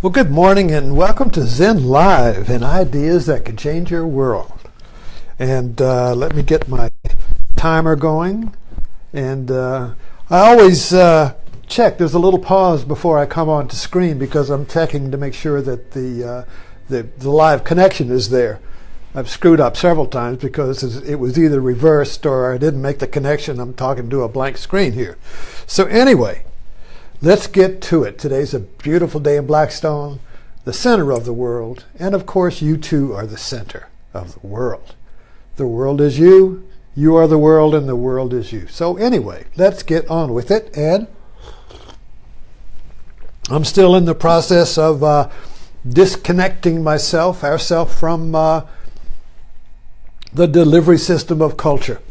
Well, good morning and welcome to Zen Live and ideas that can change your world. And let me get my timer going. And I always check. There's a little pause before I come onto screen because I'm checking to make sure that the live connection is there. I've screwed up several times because it was either reversed or I didn't make the connection. I'm talking to a blank screen here. So anyway, let's get to it. Today's a beautiful day in Blackstone, the center of the world. And of course, you too are the center of the world. The world is you, you are the world, and the world is you. So anyway, let's get on with it. And I'm still in the process of disconnecting ourself from the delivery system of culture.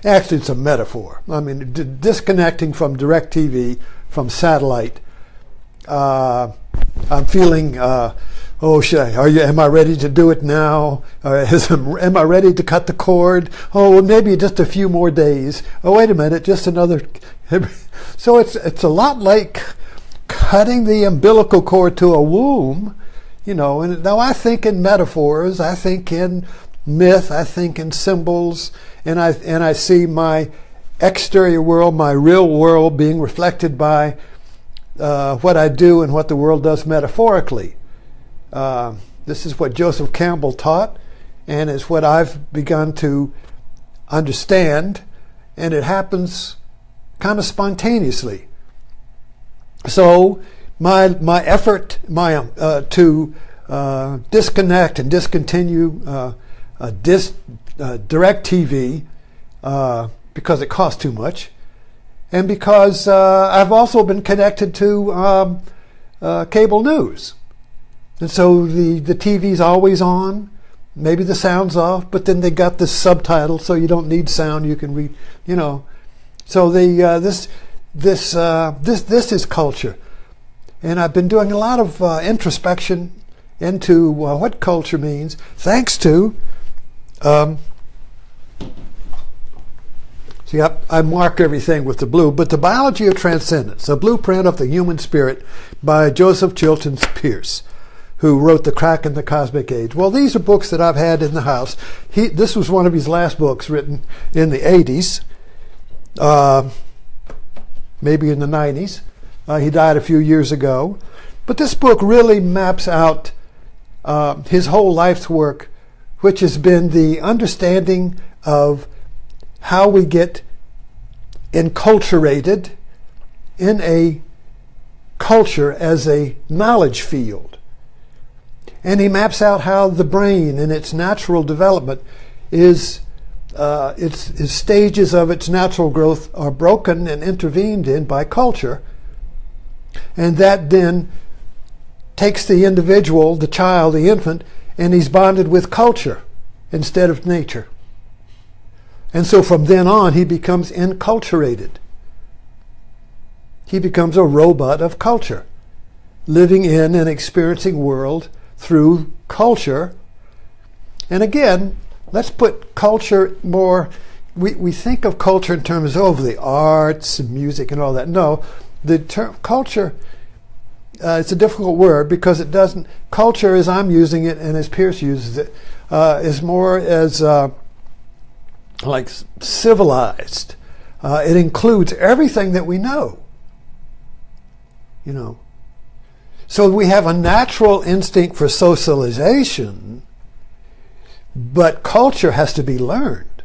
Actually, it's a metaphor. I mean, disconnecting from direct TV, from satellite. I'm feeling, am I ready to do it now? Am I ready to cut the cord? Oh, maybe just a few more days. Oh, wait a minute, just another. So it's a lot like cutting the umbilical cord to a womb, and now I think in metaphors, I think in myth, I think in symbols, and I see my exterior world, my real world, being reflected by what I do and what the world does metaphorically. This is what Joseph Campbell taught, and it's what I've begun to understand, and it happens kind of spontaneously. So my effort to disconnect and discontinue direct TV because it costs too much, and because I've also been connected to cable news, and so the TV's always on. Maybe the sound's off, but then they got this subtitle, so you don't need sound. You can read, So this is culture, and I've been doing a lot of introspection into what culture means, thanks to. See, I mark everything with the blue, but The Biology of Transcendence, a blueprint of the human spirit by Joseph Chilton Pearce, who wrote The Crack in the Cosmic Age. Well, these are books that I've had in the house. This was one of his last books, written in the 80s, maybe in the 90s. He died a few years ago. But this book really maps out his whole life's work, which has been the understanding of how we get enculturated in a culture as a knowledge field. And he maps out how the brain in its natural development its stages of its natural growth are broken and intervened in by culture. And that then takes the individual, the child, the infant, and he's bonded with culture instead of nature. And so from then on, he becomes enculturated. He becomes a robot of culture, living in and experiencing world through culture. And again, let's put culture more, we think of culture in terms of the arts and music and all that. No, the term culture, it's a difficult word because it doesn't, culture as I'm using it and as Pearce uses it, is more as like civilized. It includes everything that we know. So we have a natural instinct for socialization, but culture has to be learned.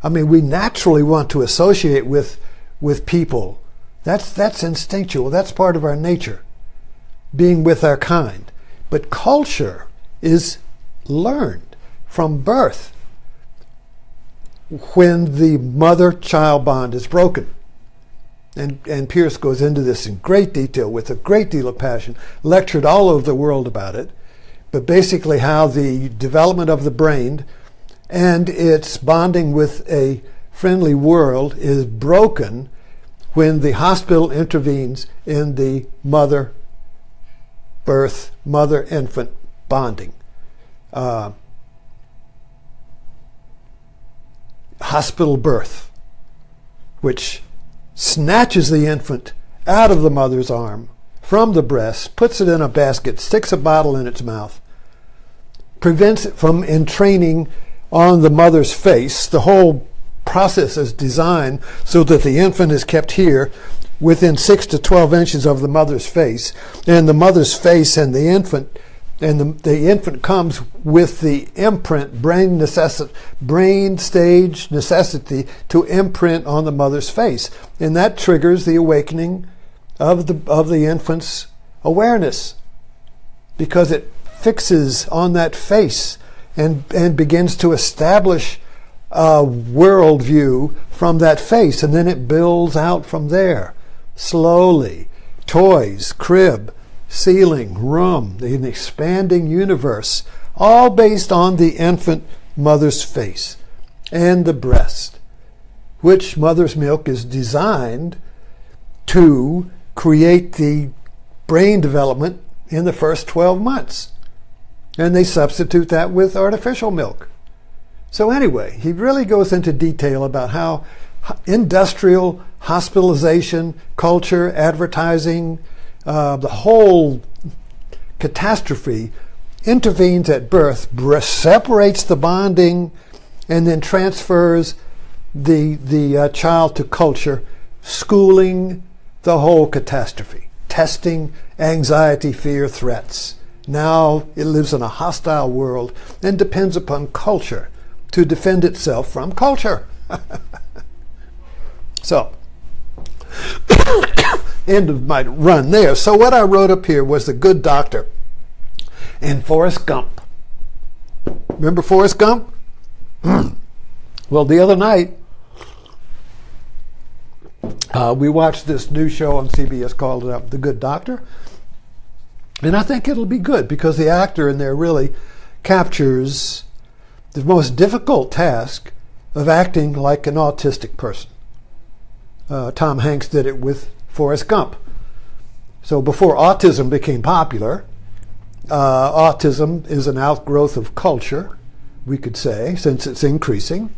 I mean, we naturally want to associate with people. That's instinctual. That's part of our nature, being with our kind. But culture is learned from birth when the mother-child bond is broken. And Pearce goes into this in great detail with a great deal of passion, lectured all over the world about it, but basically how the development of the brain and its bonding with a friendly world is broken when the hospital intervenes in the mother-infant bonding. Hospital birth, which snatches the infant out of the mother's arm from the breast, puts it in a basket, sticks a bottle in its mouth, prevents it from entraining on the mother's face. The whole process is designed so that the infant is kept here within 6 to 12 inches of the mother's face, and the mother's face and the infant, and the infant comes with the imprint, brain stage necessity to imprint on the mother's face, and that triggers the awakening of the infant's awareness, because it fixes on that face and begins to establish a worldview from that face, and then it builds out from there slowly. Toys, crib, ceiling, room, an expanding universe, all based on the infant mother's face and the breast, which mother's milk is designed to create the brain development in the first 12 months. And they substitute that with artificial milk. So anyway, he really goes into detail about how industrial hospitalization, culture, advertising, the whole catastrophe intervenes at birth, separates the bonding, and then transfers the child to culture, schooling the whole catastrophe, testing, anxiety, fear, threats. Now it lives in a hostile world and depends upon culture to defend itself from culture. So, end of my run there. So what I wrote up here was The Good Doctor and Forrest Gump. Remember Forrest Gump? Well, the other night, we watched this new show on CBS called The Good Doctor. And I think it'll be good because the actor in there really captures the most difficult task of acting like an autistic person. Tom Hanks did it with Forrest Gump. So before autism became popular, autism is an outgrowth of culture, we could say, since it's increasing.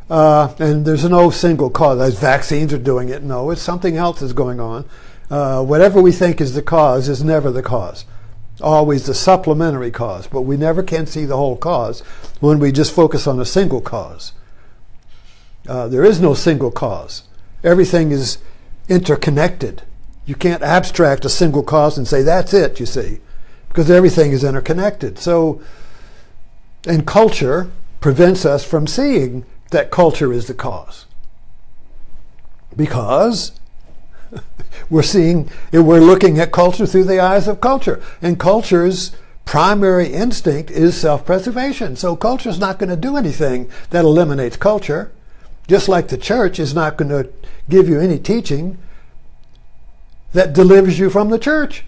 And there's no single cause. As vaccines are doing it, no, it's something else is going on. Whatever we think is the cause is never the cause. Always the supplementary cause, but we never can see the whole cause when we just focus on a single cause. There is no single cause. Everything is interconnected. You can't abstract a single cause and say, that's it, you see, because everything is interconnected. So, and culture prevents us from seeing that culture is the cause. Because we're looking at culture through the eyes of culture. And culture's primary instinct is self-preservation. So culture's not going to do anything that eliminates culture. Just like the church is not going to give you any teaching that delivers you from the church.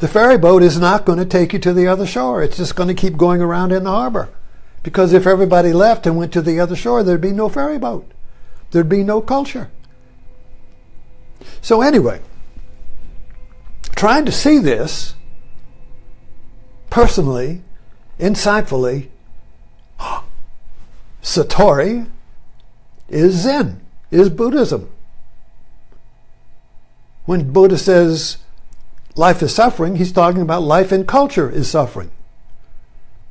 The ferry boat is not going to take you to the other shore. It's just going to keep going around in the harbor. Because if everybody left and went to the other shore, there'd be no ferry boat. There'd be no culture. So anyway, trying to see this personally, insightfully, Satori is Zen, is Buddhism. When Buddha says life is suffering, he's talking about life in culture is suffering.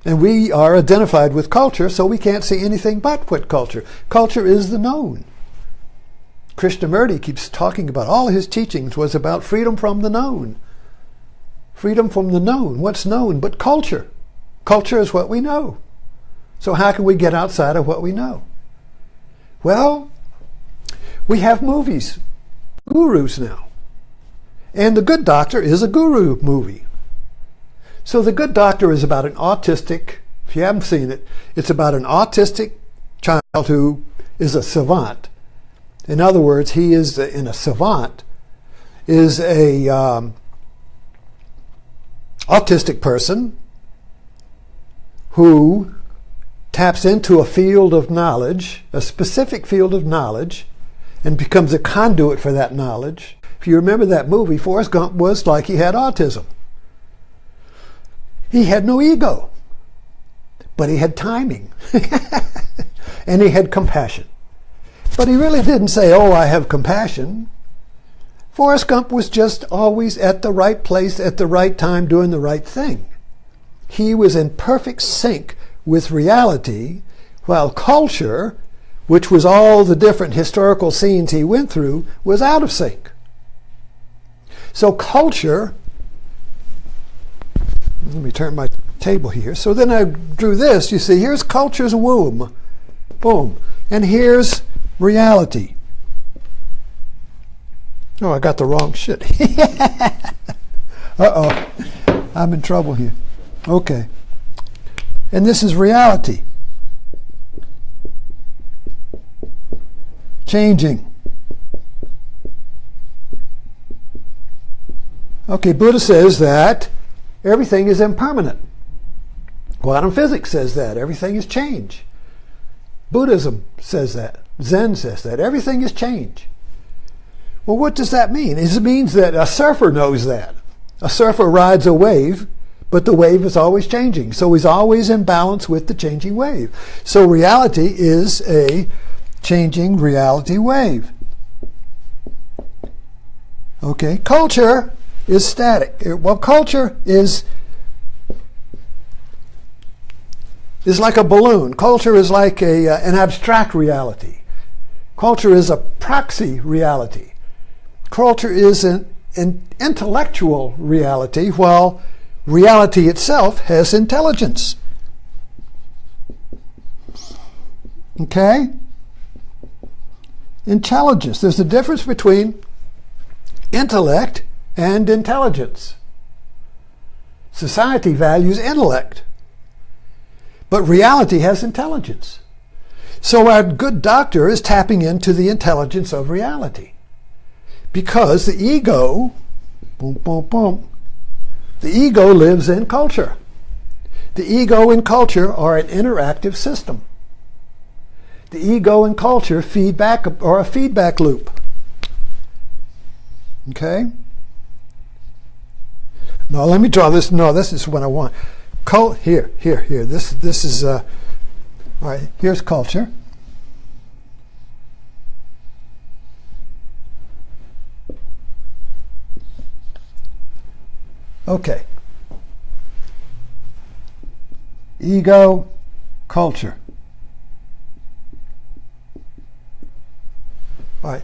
And we are identified with culture, so we can't see anything but what culture. Culture is the known. Krishnamurti keeps talking about all his teachings was about freedom from the known. Freedom from the known. What's known but culture? Culture is what we know. So how can we get outside of what we know? Well, we have movies, gurus now. And The Good Doctor is a guru movie. So The Good Doctor is about an autistic, if you haven't seen it, it's about an autistic child who is a savant. In other words, he is in a savant, is a autistic person who taps into a field of knowledge, a specific field of knowledge, and becomes a conduit for that knowledge. If you remember that movie, Forrest Gump was like he had autism. He had no ego, but he had timing, and he had compassion. But he really didn't say, oh, I have compassion. Forrest Gump was just always at the right place at the right time doing the right thing. He was in perfect sync with reality, while culture, which was all the different historical scenes he went through, was out of sync. So culture, let me turn my table here. So then I drew this. You see, here's culture's womb. Boom. And here's reality. Oh, I got the wrong shit. Uh-oh. I'm in trouble here. Okay. And this is reality. Changing. Okay, Buddha says that everything is impermanent. Quantum physics says that. Everything is change. Buddhism says that. Zen says that. Everything is change. Well, what does that mean? It means that a surfer knows that. A surfer rides a wave, but the wave is always changing. So he's always in balance with the changing wave. So reality is a changing reality wave. Okay, culture is static. Well, culture is like a balloon. Culture is like an abstract reality. Culture is a proxy reality. Culture is an intellectual reality, while reality itself has intelligence. Okay? Intelligence. There's a difference between intellect and intelligence. Society values intellect, but reality has intelligence. So our good doctor is tapping into the intelligence of reality. Because the ego, boom, boom, boom, the ego lives in culture. The ego and culture are an interactive system. The ego and culture are a feedback loop. Okay? No, let me draw this. No, this is what I want. Here. This is, all right, here's culture. Okay. Ego, culture. All right.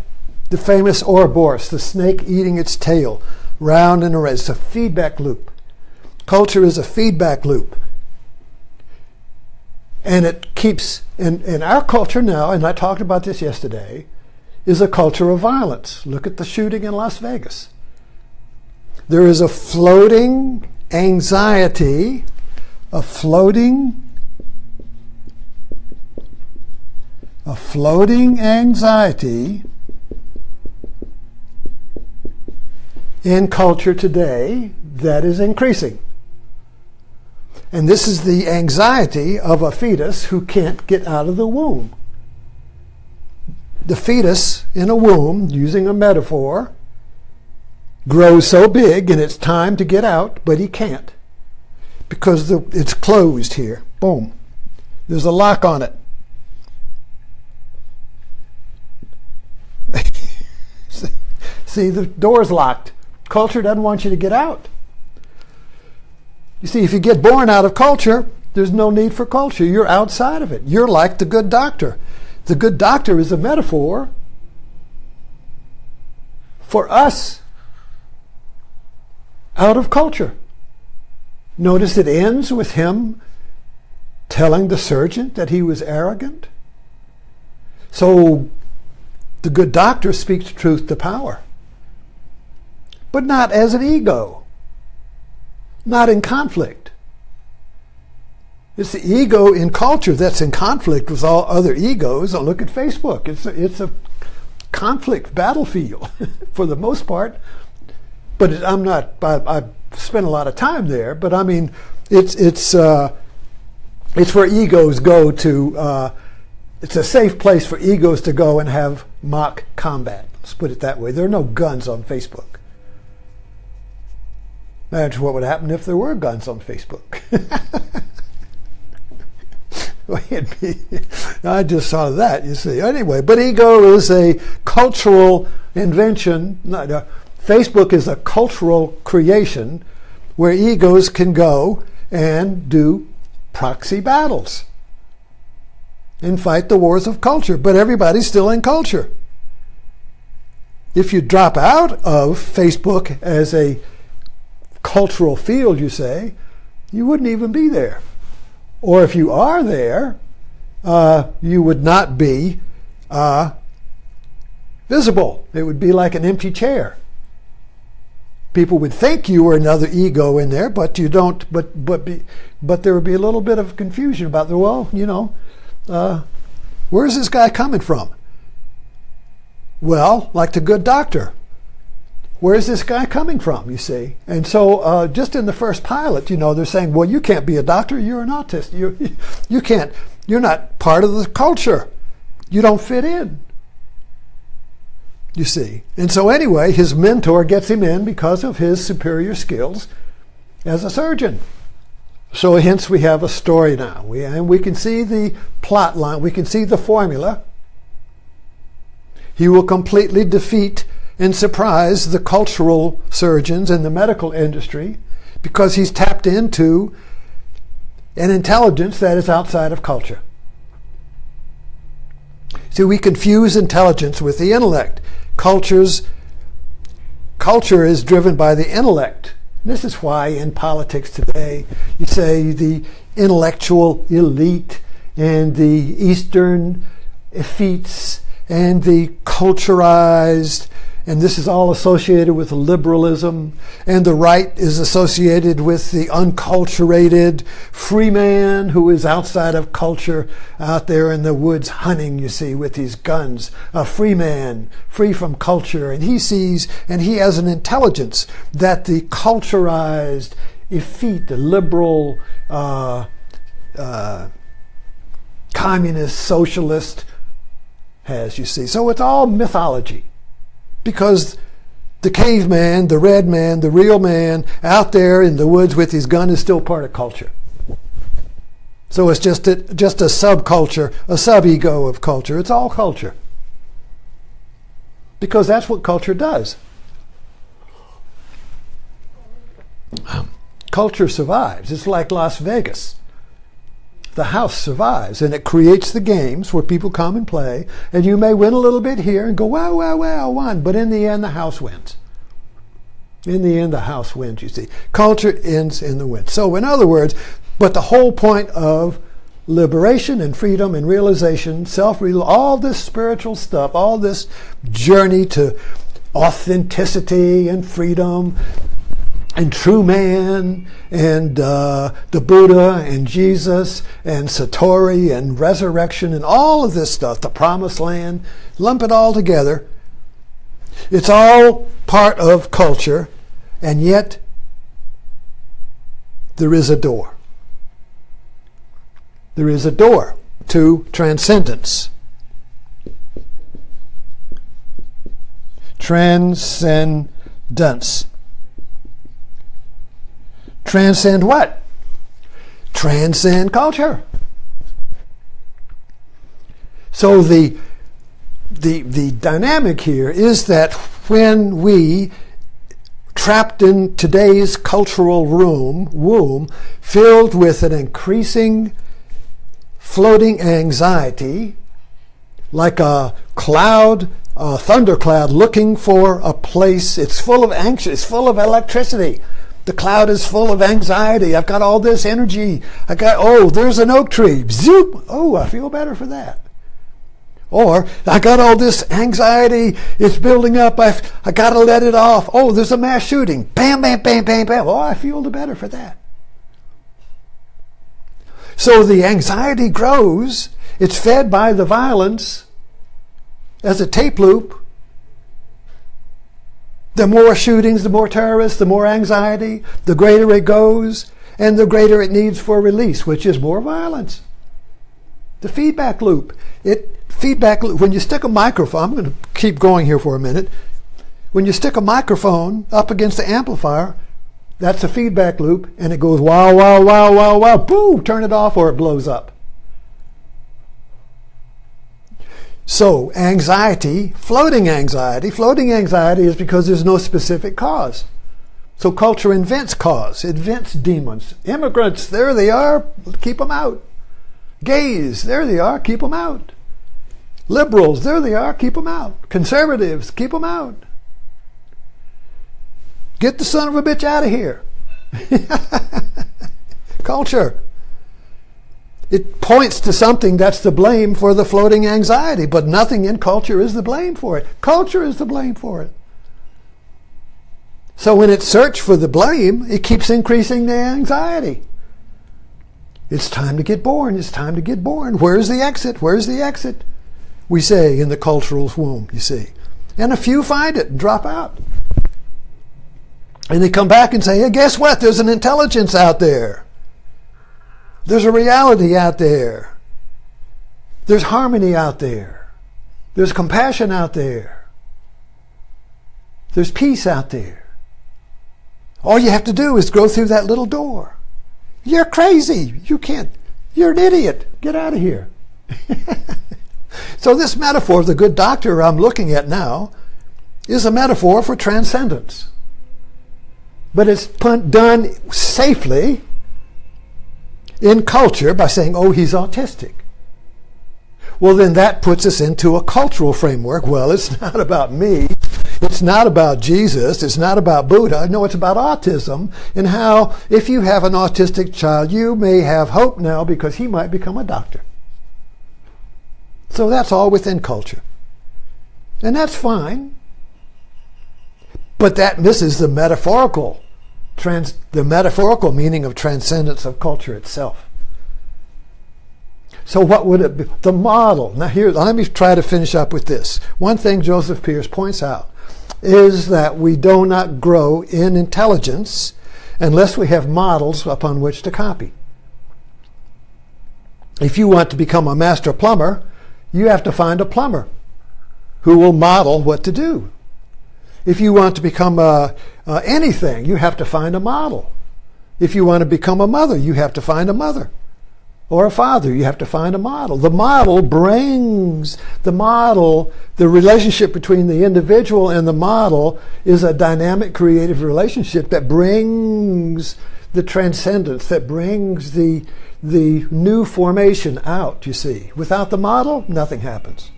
The famous Ouroboros, the snake eating its tail, round and around. It's a feedback loop. Culture is a feedback loop. And it keeps, in our culture now, and I talked about this yesterday, is a culture of violence. Look at the shooting in Las Vegas. There is a floating anxiety, a floating anxiety in culture today that is increasing. And this is the anxiety of a fetus who can't get out of the womb. The fetus in a womb, using a metaphor, grows so big and it's time to get out, but he can't because it's closed here. Boom. There's a lock on it. See, the door's locked. Culture doesn't want you to get out. You see, if you get born out of culture, there's no need for culture. You're outside of it. You're like the good doctor. The good doctor is a metaphor for us out of culture. Notice it ends with him telling the surgeon that he was arrogant. So the good doctor speaks truth to power, but not as an ego, not in conflict. It's the ego in culture that's in conflict with all other egos. And look at Facebook. It's a conflict battlefield for the most part. But I spent a lot of time there. But I mean, it's where egos go to. It's a safe place for egos to go and have mock combat. Let's put it that way. There are no guns on Facebook. Imagine what would happen if there were guns on Facebook. I just saw that, you see. Anyway, but ego is a cultural invention. Facebook is a cultural creation where egos can go and do proxy battles and fight the wars of culture, but everybody's still in culture. If you drop out of Facebook as a cultural field, you say, you wouldn't even be there. Or if you are there, you would not be visible. It would be like an empty chair. People would think you were another ego in there, but you don't. But there would be a little bit of confusion about the, well, you know, where's this guy coming from? Well, like the good doctor, where's this guy coming from? You see, and so just in the first pilot, you know, they're saying, well, you can't be a doctor. You're an autist. You can't. You're not part of the culture. You don't fit in. You see. And so anyway, his mentor gets him in because of his superior skills as a surgeon. So hence we have a story now. We can see the plot line. We can see the formula. He will completely defeat and surprise the cultural surgeons in the medical industry because he's tapped into an intelligence that is outside of culture. See, we confuse intelligence with the intellect. Culture is driven by the intellect. This is why in politics today you say the intellectual elite and the Eastern effetes and the culturized, and this is all associated with liberalism, and the right is associated with the unculturated free man who is outside of culture, out there in the woods hunting, you see, with his guns. A free man, free from culture, and he sees, and he has an intelligence that the culturized effete, the liberal, communist, socialist has, you see. So it's all mythology. Because the caveman, the red man, the real man out there in the woods with his gun is still part of culture. So it's just a subculture, a sub-ego of culture. It's all culture. Because that's what culture does. Culture survives. It's like Las Vegas. The house survives, and it creates the games where people come and play, and you may win a little bit here and go, wow, wow, wow, I won. But in the end, the house wins. In the end, the house wins, you see. Culture ends in the win. So in other words, but the whole point of liberation and freedom and realization, all this spiritual stuff, all this journey to authenticity and freedom and true man, and the Buddha, and Jesus, and Satori, and resurrection, and all of this stuff, the promised land, lump it all together. It's all part of culture, and yet there is a door. There is a door to transcendence. Transcendence. Transcend what? Transcend culture. So the dynamic here is that when we, trapped in today's cultural womb, filled with an increasing floating anxiety, like a cloud, a thundercloud looking for a place, it's full of it's full of electricity. The cloud is full of anxiety. I've got all this energy. There's an oak tree. Zoop! Oh, I feel better for that. Or, I got all this anxiety. It's building up. I got to let it off. Oh, there's a mass shooting. Bam, bam, bam, bam, bam. Oh, I feel the better for that. So the anxiety grows. It's fed by the violence as a tape loop. The more shootings, the more terrorists, the more anxiety, the greater it goes, and the greater it needs for release, which is more violence. The feedback loop. When you stick a microphone, I'm going to keep going here for a minute. When you stick a microphone up against the amplifier, that's a feedback loop, and it goes wow, wow, wow, wow, wow, boom, turn it off or it blows up. So anxiety, floating anxiety is because there's no specific cause. So culture invents cause, invents demons. Immigrants, there they are, keep them out. Gays, there they are, keep them out. Liberals, there they are, keep them out. Conservatives, keep them out. Get the son of a bitch out of here. Culture. It points to something that's the blame for the floating anxiety, but nothing in culture is the blame for it. Culture is the blame for it. So when it searches for the blame, it keeps increasing the anxiety. It's time to get born. It's time to get born. Where's the exit? Where's the exit? We say in the cultural womb, you see. And a few find it and drop out. And they come back and say, hey, guess what? There's an intelligence out there. There's a reality out there. There's harmony out there. There's compassion out there. There's peace out there. All you have to do is go through that little door. You're crazy. You can't. You're an idiot. Get out of here. So this metaphor of the good doctor I'm looking at now is a metaphor for transcendence. But it's done safely in culture by saying, oh, he's autistic. Well, then that puts us into a cultural framework. Well, it's not about me. It's not about Jesus. It's not about Buddha. No, it's about autism and how if you have an autistic child, you may have hope now because he might become a doctor. So that's all within culture. And that's fine. But that misses the metaphorical meaning of transcendence of culture itself. So what would it be? The model. Now here, let me try to finish up with this. One thing Joseph Pearce points out is that we do not grow in intelligence unless we have models upon which to copy. If you want to become a master plumber, you have to find a plumber who will model what to do. If you want to become anything, you have to find a model. If you want to become a mother, you have to find a mother. Or a father, you have to find a model. The model brings the relationship between the individual and the model is a dynamic, creative relationship that brings the transcendence, that brings the new formation out, you see. Without the model, nothing happens.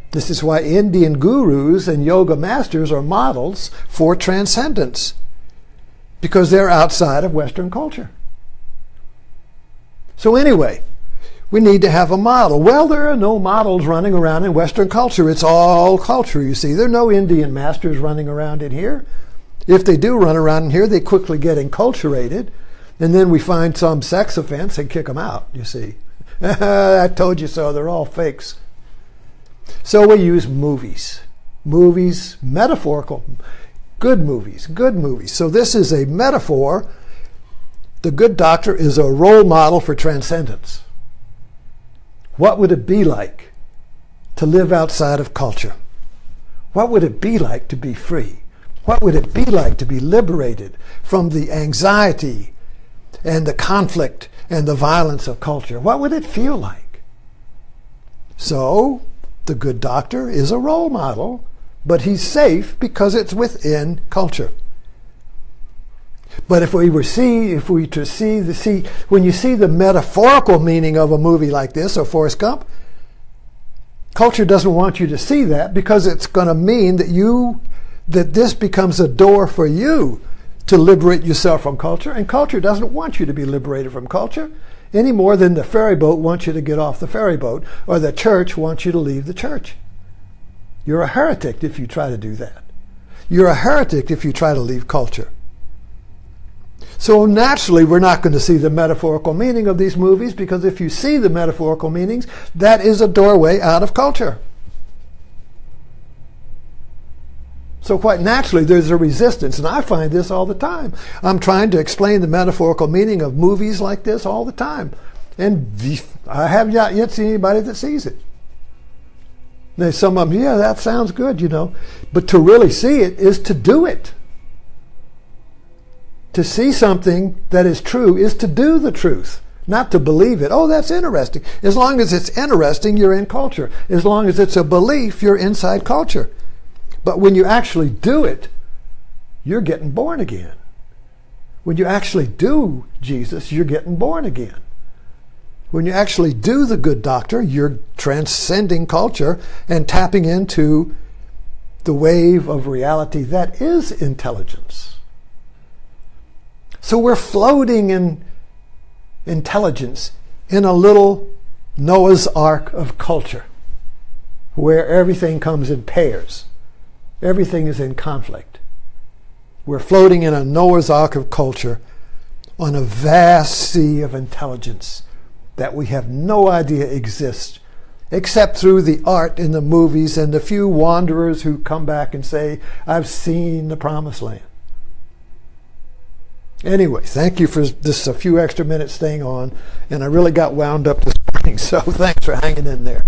This is why Indian gurus and yoga masters are models for transcendence, because they're outside of Western culture. So anyway, we need to have a model. Well, there are no models running around in Western culture. It's all culture, you see. There are no Indian masters running around in here. If they do run around in here, they quickly get enculturated, and then we find some sex offense and kick them out, you see. I told you so. They're all fakes. So we use movies. Movies, metaphorical. Good movies, good movies. So this is a metaphor. The good doctor is a role model for transcendence. What would it be like to live outside of culture? What would it be like to be free? What would it be like to be liberated from the anxiety and the conflict and the violence of culture? What would it feel like? So, the good doctor is a role model, but he's safe because it's within culture. But when you see the metaphorical meaning of a movie like this, or Forrest Gump, culture doesn't want you to see that because it's going to mean that this becomes a door for you to liberate yourself from culture, and culture doesn't want you to be liberated from culture any more than the ferry boat wants you to get off the ferry boat, or the church wants you to leave the church. You're a heretic if you try to do that. You're a heretic if you try to leave culture. So naturally, we're not going to see the metaphorical meaning of these movies, because if you see the metaphorical meanings, that is a doorway out of culture. So quite naturally, there's a resistance, and I find this all the time. I'm trying to explain the metaphorical meaning of movies like this all the time, and I have not yet seen anybody that sees it. There's some of them, yeah, that sounds good, but to really see it is to do it. To see something that is true is to do the truth. not to believe it. Oh, that's interesting. As long as it's interesting, you're in culture. As long as it's a belief, you're inside culture. But when you actually do it, you're getting born again. When you actually do Jesus, you're getting born again. When you actually do the good doctor, you're transcending culture and tapping into the wave of reality that is intelligence. So we're floating in intelligence in a little Noah's Ark of culture where everything comes in pairs. Everything is in conflict. We're floating in a Noah's Ark of culture on a vast sea of intelligence that we have no idea exists, except through the art in the movies and the few wanderers who come back and say, I've seen the promised land. Anyway, thank you for this a few extra minutes staying on, and I really got wound up this morning, so thanks for hanging in there.